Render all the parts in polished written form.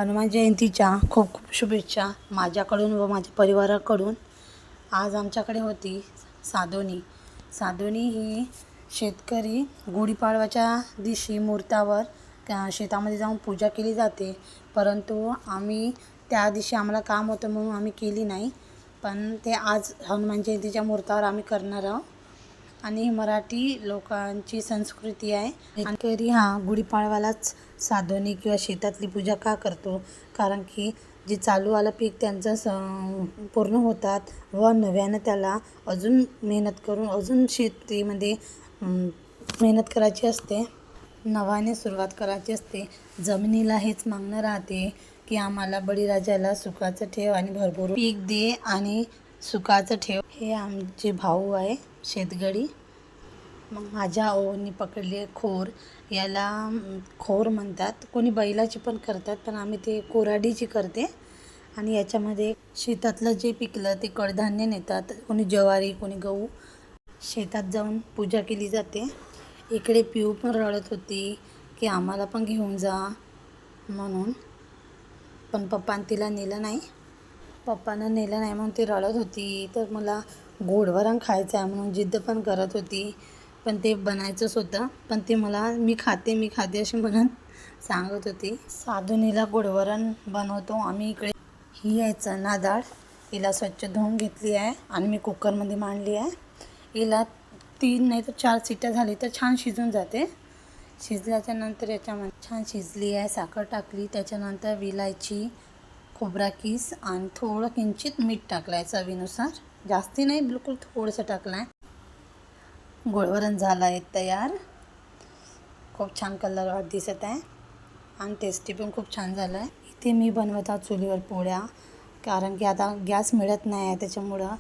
हनुमान जयंतीच्या खूप खूप शुभेच्छा माझ्याकडून व माझ्या परिवाराकडून। आज आमच्याकडे होती साधोनी ही शेतकरी गुढीपाडव्याच्या दिवशी मुहूर्तावर शेतामध्ये जाऊन पूजा केली जाते, परंतु आम्ही त्या दिवशी आम्हाला काम होतं म्हणून आम्ही केली नाही, पण ते आज हनुमान जयंतीच्या मुहूर्तावर आम्ही करणार आहोत। आणि मराठी लोकांची संस्कृती आहे। शेतकरी हा गुढीपाडव्यालाच साधोनी किंवा शेतातली पूजा का करतो, कारण की जे चालू आलं पीक त्यांचं पूर्ण होतात व नव्यानं त्याला अजून मेहनत करून अजून शेतीमध्ये मेहनत करायची असते, नव्याने सुरुवात करायची असते। जमिनीला हेच मागणं राहते की आम्हाला बळीराजाला सुखाचं ठेव आणि भरपूर पीक दे आणि सुखाचं ठेव। हे आमचे भाऊ आहे शेतकरी। मग माझ्या आऊनी पकडले खोर, याला खोर म्हणतात, कोणी बैलाची पण करतात, पण आम्ही ते कोराडीची करते। आणि याच्यामध्ये शेतातलं जे पिकलं ते कडधान्य नेतात, कोणी ज्वारी कोणी गहू, शेतात जाऊन पूजा केली जाते। इकडे पिऊ पण रडत होती की आम्हाला पण घेऊन जा म्हणून, पण पप्पानं तिला नेलं नाही म्हणून ती रडत होती। तर मला गोडवरण खायचं आहे म्हणून जिद्द पण करत होती, पण ते बनायचंच होतं, पण ते मी खाते अशी म्हणत सांगत होती। साधोनीला गोडवरण बनवतो आम्ही। इकडे ही आहे चणा डाळ, हिला स्वच्छ धुवून घेतली आहे आणि मी कुकरमध्ये मांडली आहे। हिला 3 नाही तर 4 शिट्ट्या झाली तर छान शिजून जाते। शिजल्याच्या नंतर याच्यामध्ये छान शिजली आहे, साखर टाकली, त्याच्यानंतर विलायची, खोबरा किस आणि थोडं किंचित मीठ टाकलं आहे चवीनुसार, जास्ती नाही, बिलकुल थोडंसं टाकलं आहे। गोडवरण झालं आहे तयार, खूप छान कलर दिसत आहे आणि टेस्टी पण खूप छान झालं आहे। इथे मी बनवत आहे चुलीवर पोळ्या, कारण की आता गॅस मिळत नाही आहे त्याच्यामुळं।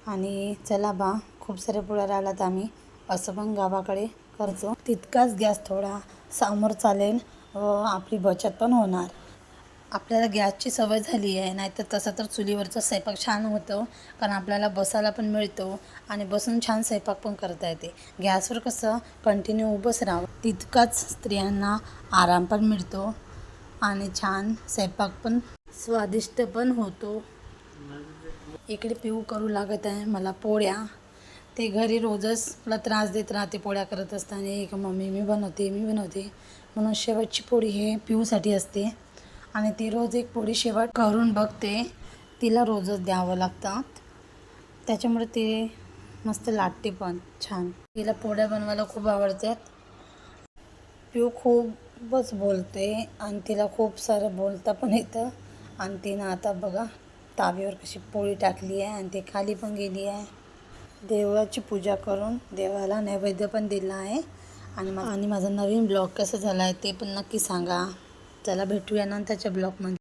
आणि चला बा, खूप साऱ्या पोळ्या राहिल्यात, आम्ही असं पण गावाकडे करतो, तितकाच गॅस थोडा समोर चालेल व आपली बचत पण होणार। आपल्याला गॅसची सवय झाली आहे, नाहीतर तसं तर चुलीवरचा स्वयंपाक छान होतं, कारण आपल्याला बसायला पण मिळतो आणि बसून छान स्वयंपाक पण करता येते। गॅसवर कसं कंटिन्यू उभंच राहावं, तितकाच स्त्रियांना आराम पण मिळतो आणि छान स्वयंपाक पण स्वादिष्ट पण होतो। इकडे पिऊ करू लागत आहे मला पोळ्या, ते घरी रोजच मला त्रास देत राहते पोळ्या करत असताना, एक मम्मी मी बनवते म्हणून शेवटची पोळी हे पिऊसाठी असते आणि ती रोज एक पोळी शेवट करून बघते, तिला रोजच द्यावं लागतं, त्याच्यामुळे ते मस्त लाटते पण छान। तिला पोळ्या बनवायला खूप आवडतात। पिऊ खूपच बोलते आणि तिला खूप सारं बोलता पण येतं। आणि तिनं आता बघा ताव्यावर कशी पोळी टाकली आहे आणि ते खाली पण गेली आहे। देवाची पूजा करून देवाला नैवेद्य पण दिला आहे। आणि माझा नवीन ब्लॉग कसा झाला आहे ते पण नक्की सांगा। चला भेटूया नंतरच्या ब्लॉगमध्ये।